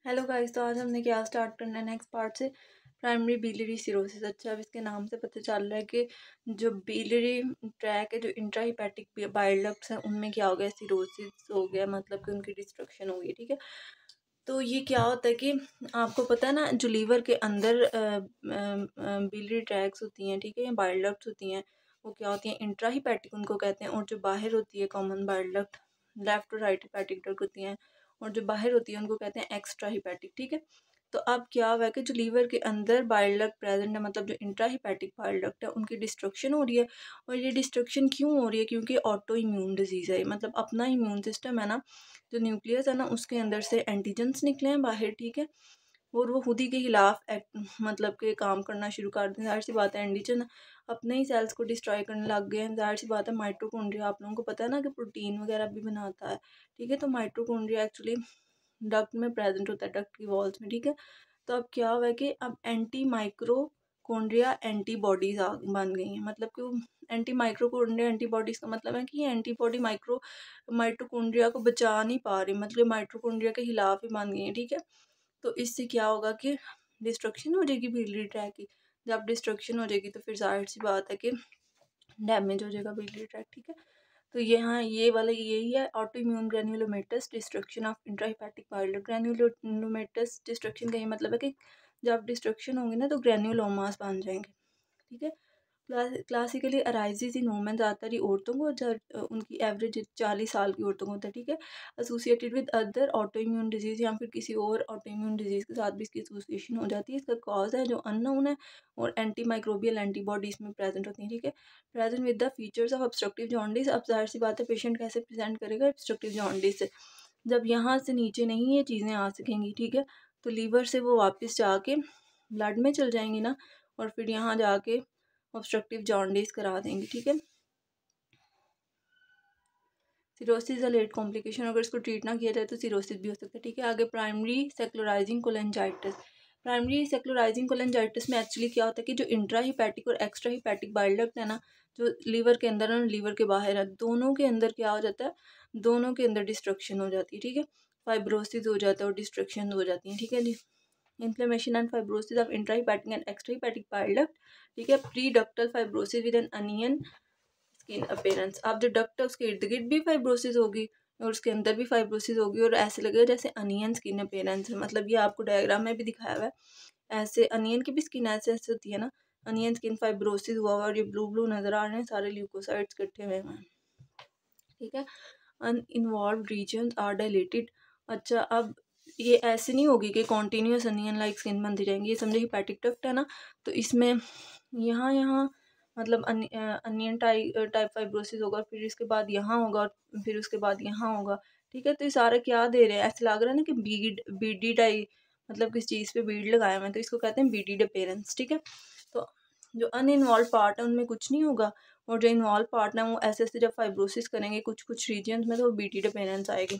Hello guys, तो आज हमने क्या स्टार्ट करना है नेक्स्ट पार्ट से प्राइमरी बिलियरी सिरोसिस। अच्छा, अब इसके नाम से पता चल रहा है कि जो बिलियरी ट्रैक है, जो इंट्राहिपैटिक बाइल डक्ट्स हैं, उनमें क्या हो गया, सिरोसिस हो गया, मतलब कि उनकी डिस्ट्रक्शन हो गई। ठीक है, तो ये क्या होता है कि आपको पता है ना, जो लीवर के अंदर बिलियरी ट्रैक्स होती हैं, ठीक है, या बाइल डक्ट्स होती हैं, वो क्या होती हैं, इंट्राहिपैटिक उनको कहते हैं। और जो बाहर होती है कॉमन बाइल डक्ट, लेफ्ट और राइट हिपैटिक डक्ट होती हैं, और जो बाहर होती है उनको कहते हैं एक्स्ट्रा हिपैटिक। ठीक है, तो अब क्या हुआ है कि जो लीवर के अंदर बाइल डक्ट प्रेजेंट है, मतलब जो इंट्रा हिपैटिक बाइल डक्ट है, उनकी डिस्ट्रक्शन हो रही है। और ये डिस्ट्रक्शन क्यों हो रही है? क्योंकि ऑटो इम्यून डिजीज़ है, मतलब अपना इम्यून सिस्टम है ना, जो न्यूक्लियस है ना, उसके अंदर से एंटीजेंस निकले हैं बाहर। ठीक है, और वो खुद ही के खिलाफ मतलब के काम करना शुरू कर दें। जाहिर सी बात है, एंटीजन अपने ही सेल्स को डिस्ट्रॉय करने लग गए हैं। जाहिर सी बात है, माइटोकॉन्ड्रिया आप लोगों को पता है ना कि प्रोटीन वगैरह भी बनाता है। ठीक है, तो माइटोकॉन्ड्रिया एक्चुअली डक्ट में प्रेजेंट होता है, डक्ट की वॉल्स में। ठीक है, तो अब क्या हुआ है कि अब एंटी माइक्रोकॉन्ड्रिया एंटीबॉडीज बन गई हैं। मतलब कि वो एंटी माइक्रोकॉन्ड्रिया एंटीबॉडीज का मतलब है कि ये एंटीबॉडी माइटोकॉन्ड्रिया को बचा नहीं पा रही, मतलब माइटोकॉन्ड्रिया के खिलाफ ही बन गई है। ठीक है, तो इससे क्या होगा कि डिस्ट्रक्शन हो जाएगी बिलियरी ट्रैक की। जब डिस्ट्रक्शन हो जाएगी तो फिर जाहिर सी बात है कि डैमेज हो जाएगा बिलियरी ट्रैक। ठीक है, तो यहाँ ये वाला यही है, auto immune granulomatous destruction of intrahepatic bile duct. Granulomatous destruction का ये मतलब है कि जब डिस्ट्रक्शन होंगे ना, तो ग्रैन्युलोमास बन जाएंगे। ठीक है, क्लासिकली अराइजेज इन वुमेन, ज़्यादातर ही औरतों को, जब उनकी एवरेज 40 साल की औरतों को होता है। ठीक है, associated with other auto immune disease, या फिर किसी और ऑटो इम्यून डिजीज़ के साथ भी इसकी एसोसिएशन हो जाती है। इसका कॉज है जो अननोन है, और एंटी माइक्रोबियल एंटीबॉडी इसमें प्रेजेंट होती है। ठीक है, present with the features of obstructive jaundice. अब जाहिर सी बात है, पेशेंट कैसे प्रेजेंट करेगा ऑब्स्ट्रक्टिव जॉन्डिस से? जब यहाँ से नीचे नहीं ये चीज़ें आ सकेंगी, ठीक है, तो लीवर से वो वापस जाके ब्लड में चल जाएंगी ना, और फिर यहाँ जाके ऑब्स्ट्रक्टिव जॉन्डिस करा देंगे। ठीक है, सिरोसिस लेट कॉम्प्लिकेशन, अगर इसको ट्रीट ना किया जाए तो सिरोसिस भी हो सकता है। ठीक है, आगे प्राइमरी सेक्युलराइजिंग कोलेंजाइटिस। प्राइमरी सेक्युलराइजिंग कोलेंजाइटिस में एक्चुअली क्या होता है कि जो इंट्रा हिपैटिक और एक्स्ट्रा हिपैटिक बाइल डक्ट है ना, जो लीवर के अंदर और लीवर के बाहर है, दोनों के अंदर क्या हो जाता है, दोनों के अंदर डिस्ट्रक्शन हो जाती है। ठीक है, फाइब्रोसिस हो जाता है और डिस्ट्रक्शन हो जाती है। ठीक है जी, inflammation and fibrosis of intra hepatic and extra hepatic bile duct. ठीक है, pre ductal fibrosis with an onion skin appearance. अब जो डक्ट है उसके इर्द गिर्द भी फाइब्रोसिस होगी, और उसके अंदर भी फाइब्रोसिस होगी, और ऐसे लगेगा जैसे अनियन स्किन अपीयरेंस है। मतलब ये आपको डायग्राम में भी दिखाया हुआ है, ऐसे अनियन की भी स्किन ऐसे ऐसे होती है ना, अनियन स्किन फाइब्रोसिस हुआ हुआ, और ये ब्लू ब्लू नजर आ रहे हैं, सारे ल्यूकोसाइट्स इकट्ठे हुए हैं। ठीक है, अनइन्वॉल्व रीजन आर डायलेटेड। अच्छा, अब ये ऐसे नहीं होगी कि कॉन्टीन्यूस अनियन लाइक स्किन बनती जाएंगी। ये समझे हिपैटिक डक्ट है ना, तो इसमें यहाँ यहाँ मतलब अनियन टाइप फाइब्रोसिस होगा, फिर इसके बाद यहाँ होगा, और फिर उसके बाद यहाँ होगा। ठीक है, तो ये सारा क्या दे रहे हैं, ऐसे लग रहा है ना कि बीडी टाइप, मतलब किस चीज़ पे बीड लगाया हुआ है, तो इसको कहते हैं बीडीड अपीयरेंस। ठीक है, तो जो अनइन्वॉल्व पार्ट है उनमें कुछ नहीं होगा, और जो इन्वॉल्व पार्ट है वो ऐसे ऐसे जब फाइब्रोसिस करेंगे कुछ कुछ रीजन में, तो बीडीड अपीयरेंस आएगी।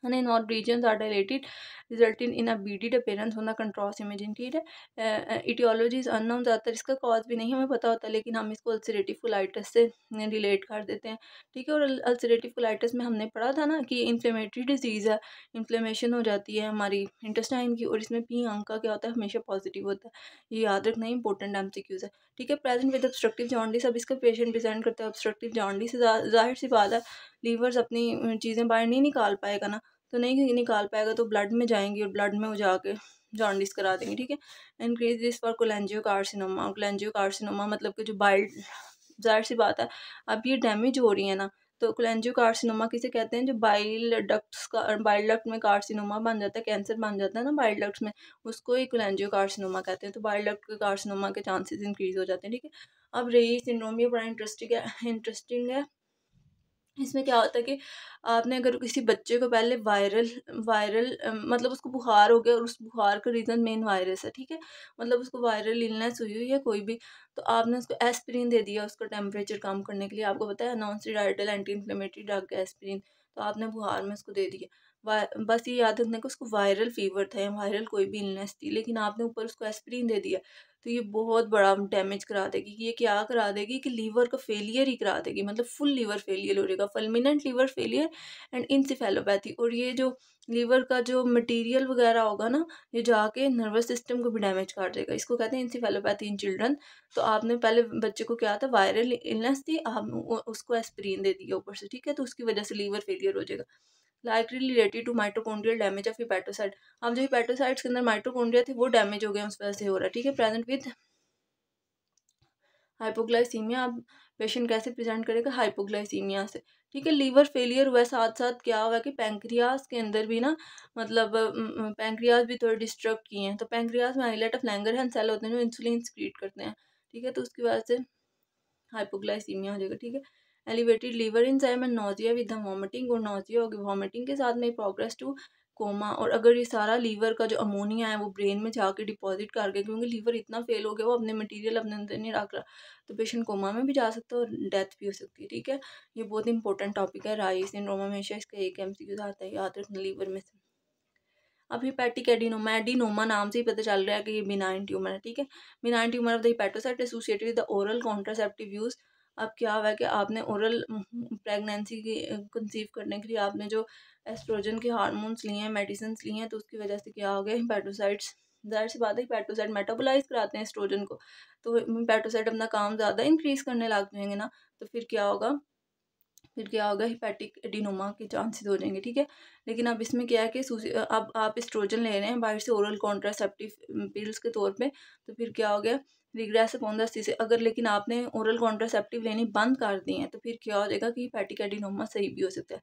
Uninvolved regions are dilated, resulting in a beaded appearance on the contrast imaging. ठीक है, etiology is unknown, ज़्यादातर इसका कॉज भी नहीं हमें पता होता, लेकिन हम इसको अल्सरेटिव कोलाइटिस से रिलेट कर देते हैं। ठीक है, और अल्सरेटिव कोलाइटिस में हमने पढ़ा था ना कि इन्फ्लेमेटरी डिजीज़ है, इन्फ्लेमेशन हो जाती है हमारी इंटेस्टाइन की, और इसमें पी अंक का क्या होता है, हमेशा पॉजिटिव होता है। ये याद रखना इंपॉर्टेंट MCQs है। ठीक है, प्रेजेंट विद ऑब्स्ट्रक्टिव जॉन्डिस। अब इसका पेशेंट प्रेजेंट करता है ऑब्स्ट्रक्टिव जॉन्डिस, जाहिर सी बात है, लीवर्स अपनी चीज़ें बाहर नहीं निकाल पाएगा ना, तो नहीं निकाल पाएगा, तो ब्लड में जाएंगी, और ब्लड में वो जाके जॉन्डिस करा देंगे। ठीक है, इंक्रीज दिस फॉर कोलेंजियोकार्सिनोमा। कोलेंजियोकार्सिनोमा मतलब कि जो बाइल, जाहिर सी बात है, अब ये डैमेज हो रही है ना, तो कोलेंजियोकार्सिनोमा किसे कहते हैं, जो बाइल डक्ट्स का, बाइल डक्ट में कार्सिनोमा बन जाता है, कैंसर बन जाता है ना बाइल डक्ट्स में, उसको ही कोलेंजियोकार्सिनोमा कहते हैं। तो बाइल डक्ट के कार्सिनोमा के चांसेस इंक्रीज हो जाते हैं। ठीक है, अब रेई सिंड्रोम ये बड़ा इंटरेस्टिंग है। इसमें क्या होता है कि आपने अगर किसी बच्चे को पहले वायरल वायरल मतलब उसको बुखार हो गया, और उस बुखार का रीज़न मेन वायरस है। ठीक है, मतलब उसको वायरल इलनेस हुई हुई है कोई भी, तो आपने उसको एस्पिरिन दे दिया उसका टेम्परेचर कम करने के लिए। आपको पता है non steroidal anti inflammatory drug है एस्पिरिन, तो आपने बुखार में उसको दे दिया, बस ये याद रखना कि उसको वायरल फीवर था या वायरल कोई भी इलनेस थी, लेकिन आपने ऊपर उसको एस्पिरिन दे दिया, तो ये बहुत बड़ा डैमेज करा देगी। ये क्या करा देगी कि लीवर का फेलियर ही करा देगी, मतलब फुल लीवर फेलियर हो जाएगा, fulminant liver failure and encephalopathy. और ये जो लीवर का जो मटेरियल वगैरह होगा ना, ये जाके नर्वस सिस्टम को भी डैमेज कर देगा। इसको कहते हैं इंसेफेलोपैथी इन चिल्ड्रन। तो आपने पहले बच्चे को क्या था, वायरल इलनेस थी, आप उसको एस्पिरिन दे दिया ऊपर से, ठीक है, तो उसकी वजह से लीवर फेलियर हो जाएगा। Likely related to mitochondrial damage of hepatocyte. अब जो हिपैटोसाइट्स के अंदर माइटोकॉन्ड्रिया थे वो डैमेज हो गए, उस वजह से हो रहा है, ठीक है। Present with hypoglycaemia. अब पेशेंट कैसे प्रेजेंट करेगा, हाइपोग्लाइसीमिया से, ठीक है। लीवर फेलियर हुआ है, साथ साथ क्या हुआ कि पैंक्रियाज के अंदर भी ना, मतलब पैंक्रियाज भी थोड़े डिस्टर्ब किए हैं। तो पैंक्रियाज में आइलेट ऑफ लैंगरहैंस सेल होते हैं जो इंसुलिन सक्रीट करते हैं, ठीक है, तो उसकी वजह से हाइपोग्लाइसीमिया हो जाएगा, ठीक है। Elevated liver enzyme and nausea with vomiting, और नोजिया होगी वॉमिटिंग के साथ में, प्रोग्रेस टू कोमा। और अगर ये सारा लीवर का जो अमोनिया है वो ब्रेन में जाके डिपॉजिट कर गया, क्योंकि लीवर इतना फेल हो गया, वो अपने मटेरियल अपने अंदर नहीं रख रहा, तो पेशेंट कोमा में भी जा सकता है और डेथ भी हो सकती है, ठीक है। ये बहुत इंपॉर्टेंट टॉपिक है, राई सिंड्रोम हमेशा इसका एक एमसीक्यू आता है, याद रखना लीवर में से। अब हिपैटिक एडिनोमा, एडिनोमा नाम से ही पता चल रहा है कि ये बिनाइन ट्यूमर है, ठीक है। Benign tumour of the hepatocyte associated with the oral contraceptive use. अब क्या हुआ है कि आपने ओरल प्रेगनेंसी की कंसीव करने के लिए आपने जो एस्ट्रोजन के हार्मोन्स लिए हैं, मेडिसिन लिए हैं, तो उसकी वजह से क्या हो गया, हिपैटोसाइट्स, जाहिर सी बात है हिपैटोसाइट मेटाबोलाइज कराते हैं एस्ट्रोजन को, तो हिपैटोसाइट अपना काम ज़्यादा इंक्रीज करने लग जाएंगे ना, तो फिर क्या होगा, हिपैटिक एडिनोमा के चांसेस हो जाएंगे, ठीक है। लेकिन अब इसमें क्या है कि अब आप एस्ट्रोजन ले रहे हैं बाहर से ओरल कॉन्ट्रासेप्टिव पिल्स के तौर पे, तो फिर क्या हो गया, रिग्रेस अपॉन द से, अगर लेकिन आपने ओरल कॉन्ट्रासेप्टिव लेनी बंद कर दी है, तो फिर क्या हो जाएगा कि हिपैटिक एडिनोमा सही भी हो सकता है।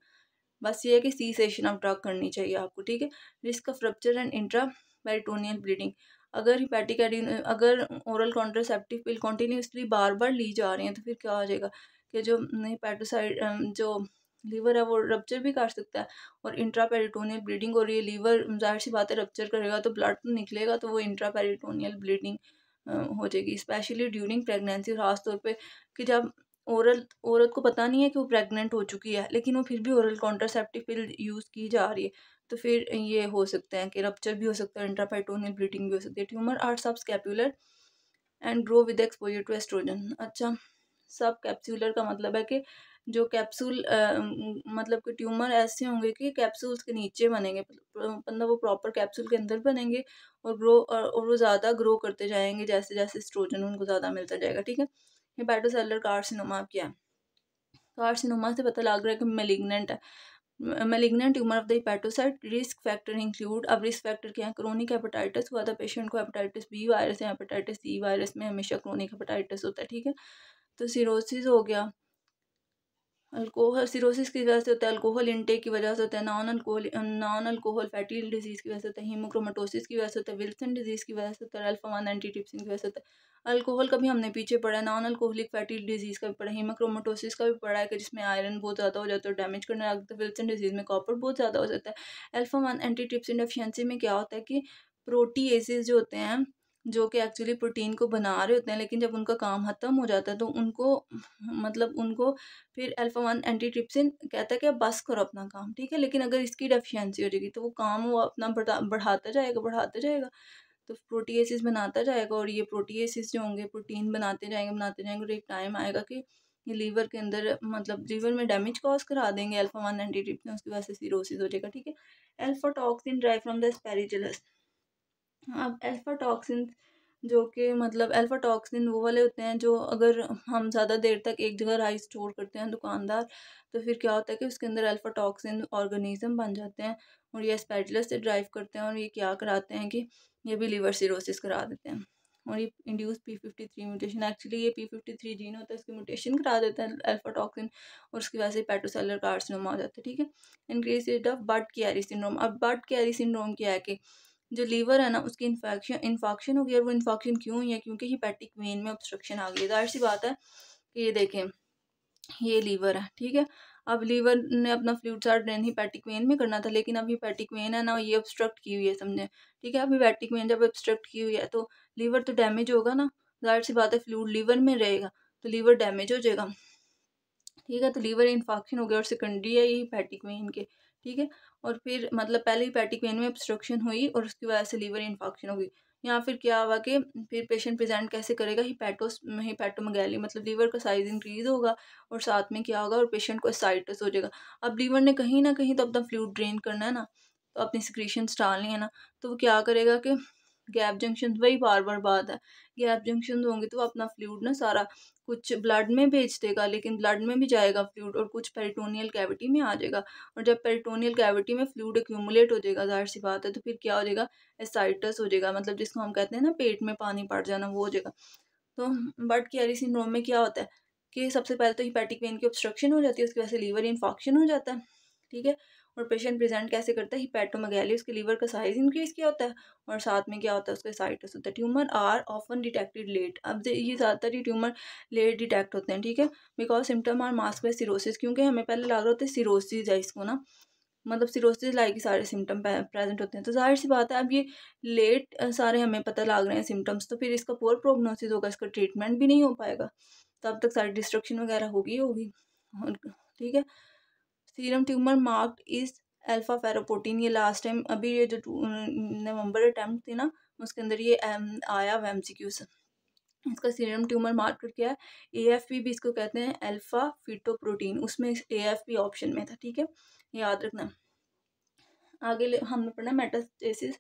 बस ये है कि सी सेशन ऑफ ड्रग करनी चाहिए आपको, ठीक है। Risk of rupture and intra peritoneal bleeding. अगर ओरल कॉन्ट्रासेप्टिव पिल कॉन्टीन्यूसली बार बार ली जा रही है, तो फिर क्या हो जाएगा कि जो हेपेटोसाइड जो लीवर है वो रप्चर भी कर सकता है, और इंट्रा पेरिटोनियल ब्लीडिंग, और ये लीवर जाहिर सी बात है रप्चर करेगा तो ब्लड तो निकलेगा, तो वो इंट्रा पेरिटोनियल ब्लीडिंग हो जाएगी, स्पेशली ड्यूरिंग प्रेगनेंसी। खासतौर पे कि जब औरत को पता नहीं है कि वो प्रेग्नेंट हो चुकी है, लेकिन वो फिर भी ओरल कॉन्ट्रासेप्टिव पिल यूज़ की जा रही है, तो फिर ये हो सकता है कि रप्चर भी हो सकता है, इंट्रापेरिटोनियल ब्लीडिंग भी हो सकती है। Tumour are subcapsular and grow with exposure to oestrogen. अच्छा, सब कैप्सूलर का मतलब है कि जो कैप्सूल मतलब कि ट्यूमर ऐसे होंगे कि कैप्सूल्स के नीचे बनेंगे, मतलब वो प्रॉपर कैप्सूल के अंदर बनेंगे, और वो ज़्यादा ग्रो करते जाएंगे जैसे जैसे एस्ट्रोजन उनको ज़्यादा मिलता जाएगा, ठीक है। हेपेटोसेलुलर कार्सिनोमा क्या है, कार्सिनोमा से पता लग रहा है कि मेलिग्नेंट है। Malignant tumour of the hepatocyte. Risk factor include, अब रिस्क फैक्टर क्या है, क्रोनिक हेपेटाइटिस हुआ था पेशेंट को, हेपेटाइटिस बी वायरस या हेपेटाइटिस सी वायरस में हमेशा क्रोनिक हेपेटाइटिस होता है, ठीक है। तो सिरोसिस हो गया, अल्कोहल सिरोसिस की वजह से होता है, अल्कोहल इनटेक की वजह से होता है, नॉन अल्कोहल फैटी डिजीज़ की वजह से होता है, हीमोक्रोमेटोसिस की वजह से होता है, विल्सन डिजीज़ की वजह से होता है, अल्फा 1 एंटीट्रिप्सिन की वजह से होता है। अल्कोहल का भी हमने पीछे पढ़ा है, नॉन अल्कोहलिक फैटी डिजीज़ का भी पढ़ा है, हीमोक्रोमेटोसिस का भी पढ़ा है कि जिसमें आयरन बहुत ज़्यादा हो जाता है और डैमेज करने लगता है, विल्सन डिजीज़ में कॉपर बहुत ज़्यादा हो जाता है। अल्फा 1 एंटीट्रिप्सिन डेफिशिएंसी में क्या होता है कि प्रोटीएसेस जो होते हैं, जो कि एक्चुअली प्रोटीन को बना रहे होते हैं, लेकिन जब उनका काम ख़त्म हो जाता है तो उनको फिर अल्फा 1 एंटीट्रिप्सिन कहता है कि अब बस करो अपना काम, ठीक है। लेकिन अगर इसकी डेफिशिएंसी हो जाएगी तो वो काम वो अपना बढ़ाता जाएगा, तो प्रोटीएसिस बनाता जाएगा, और ये प्रोटीएसिस जो होंगे प्रोटीन बनाते जाएंगे, और एक टाइम आएगा कि ये लीवर के अंदर, मतलब लीवर में डैमेज कॉज करा देंगे अल्फा 1 एंटीट्रिप्सिन, उसकी वजह से सीरोसिस हो जाएगा, ठीक है। Alpha toxin drive from the aspergillus. अब अल्फा टॉक्सिन जो कि मतलब अल्फा टॉक्सिन वो वाले होते हैं जो अगर हम ज़्यादा देर तक एक जगह राइस स्टोर करते हैं दुकानदार, तो फिर क्या होता है कि उसके अंदर अल्फा टॉक्सिन ऑर्गेनिज्म बन जाते हैं, और ये एस्पेरिलस से ड्राइव करते हैं, और ये क्या कराते हैं कि ये भी लिवर सिरोसिस करा देते हैं। और ये इंड्यूस P53 म्यूटेशन, एक्चुअली ये P53 जीन होता है, इसकी म्यूटेशन करा देता है अल्फा टॉक्सिन, और उसकी वजह से हेपेटोसेलुलर कार्सिनोमा हो जाता है, ठीक है। Increase rate of Budd Chiari syndrome. अब बर्ट-चियारी सिंड्रोम क्या है कि जो लीवर है ना उसकी इन्फेक्शन हो गई, और वो इन्फेक्शन क्यों हुई है, क्योंकि हिपैटिक वेन में ऑब्स्ट्रक्शन आ गई। जाहिर सी बात है कि ये देखें, ये लीवर है, ठीक है। अब लीवर ने अपना फ्लूइड सारा ड्रेन हिपैटिक वेन में करना था, लेकिन अब हिपैटिक वेन है ना ये ऑब्स्ट्रक्ट की हुई है, समझे, ठीक है। अब हिपैटिक वेन जब ऑब्स्ट्रक्ट की हुई है तो लीवर तो डैमेज होगा ना, जाहिर सी बात है फ्लूइड लीवर में रहेगा तो लीवर डैमेज हो जाएगा, ठीक है। तो लीवर इन्फेक्शन हो गया, और सेकेंडरी है ये हिपैटिक वेन के, ठीक है। और फिर मतलब पहले हिपैटिक वेन में ऑब्स्ट्रक्शन हुई और उसकी वजह से लीवर इन्फेक्शन हो गई। यहाँ फिर क्या हुआ कि फिर पेशेंट प्रेजेंट कैसे करेगा, हिपैटोमेगैली मतलब लीवर का साइज इंक्रीज होगा और साथ में क्या होगा और पेशेंट को एसाइटिस हो जाएगा। अब लीवर ने कहीं ना कहीं तो अपना फ्लूइड ड्रेन करना है ना, तो अपनी सिक्रीशंस डालनी है ना, तो वो क्या करेगा कि गैप जंक्शन, वही बार बार बात है, गैप जंक्शन होंगे तो अपना फ्लूइड ना सारा कुछ ब्लड में भेज देगा, लेकिन ब्लड में भी जाएगा फ्लूइड और कुछ पेरिटोनियल कैविटी में आ जाएगा। और जब पेरिटोनियल कैविटी में फ्लूइड एक्यूमुलेट हो जाएगा, जाहिर सी बात है, तो फिर क्या हो जाएगा, एसाइटिस हो जाएगा, मतलब जिसको हम कहते हैं ना पेट में पानी पड़ जाना, वो हो जाएगा। तो बर्ट-चियारी सिंड्रोम में क्या होता है कि सबसे पहले तो हिपैटिक वेन की ऑब्स्ट्रक्शन हो जाती है, उसकी वजह से लीवर इन्फेक्शन हो जाता है, ठीक है। और पेशेंट प्रेजेंट कैसे करता है, हिपैटोमेगैली, उसके लीवर का साइज इंक्रीज किया होता है और साथ में क्या होता है, उसका एसाइटिस होता है। Tumour are often detected late, अब ये ज़्यादातर ये ट्यूमर लेट डिटेक्ट होते हैं, ठीक है, because symptom are mask by cirrhosis, क्योंकि हमें पहले लग रहा होता है सिरोसिस है इसको ना, मतलब सिरोसिस लाइक सारे सिम्टम प्रेजेंट होते हैं, तो जाहिर सी बात है अब ये लेट सारे हमें पता लग रहे हैं सिम्टम्स, तो फिर इसका पुअर प्रोग्नोसिस होगा, इसका ट्रीटमेंट भी नहीं हो पाएगा, तब तक सारी डिस्ट्रक्शन वगैरह होगी। ठीक है। Serum tumour marked is alpha fetoprotein, ये लास्ट टाइम अभी ये जो नवंबर अटैम्प्ट थी ना, उसके अंदर ये आया एमसीक्यू से। इसका सीरम ट्यूमर मार्कर क्या है, एएफपी भी इसको कहते हैं, अल्फा फिटोप्रोटीन, उसमें एएफपी ऑप्शन में था, ठीक है, याद रखना। आगे हमने पढ़ना मेटास्टेसिस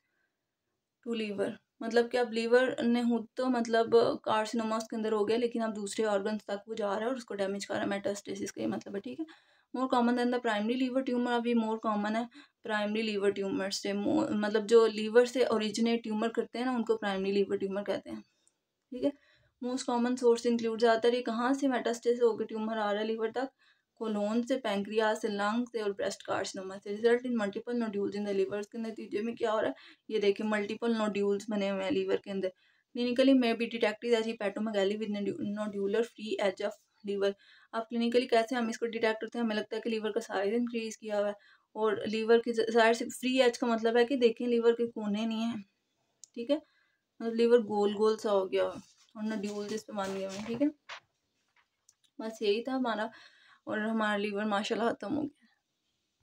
टू लीवर, मतलब कि अब लीवर ने खुद तो मतलब कार्सिनोमा के अंदर हो गया, लेकिन अब दूसरे ऑर्गन्स तक वो जा रहा है और उसको डैमेज कर रहा है, मेटास्टेसिस का ये मतलब है, ठीक है। More common than the primary liver tumour, अब ये मोर कॉमन है प्राइमरी लीवर ट्यूमर से, मतलब जो लीवर से ओरिजिनेट ट्यूमर करते हैं ना, उनको प्राइमरी लीवर ट्यूमर कहते हैं, ठीक है। मोस्ट कॉमन सोर्स इंक्लूड, ज़्यादातर ये कहाँ से मेटास्टेसिस होकर ट्यूमर आ रहा है लीवर तक, कोलोन से, पैंक्रियास से, लंग से और ब्रेस्ट कार्सिनोमा से। Result in multiple nodules in the liver, के नतीजे में क्या हो रहा है, ये देखिए मल्टीपल नोड्यूल्स बने हुए हैं लीवर के अंदर। Clinically may be detected as hepatomegaly with nodular free edge of liver. अब क्लिनिकली कैसे हम इसको डिटेक्ट करते हैं, हमें लगता है कि लीवर का साइज इंक्रीज किया हुआ है और लीवर की जाहिर से फ्री एज का मतलब है कि देखें लीवर के कोने नहीं है, ठीक है, मतलब लीवर गोल गोल सा हो गया और नोड्यूल जिस पे बन गए हुए हैं, ठीक है। बस यही था हमारा, और हमारा लीवर माशाल्लाह खत्म हो गया।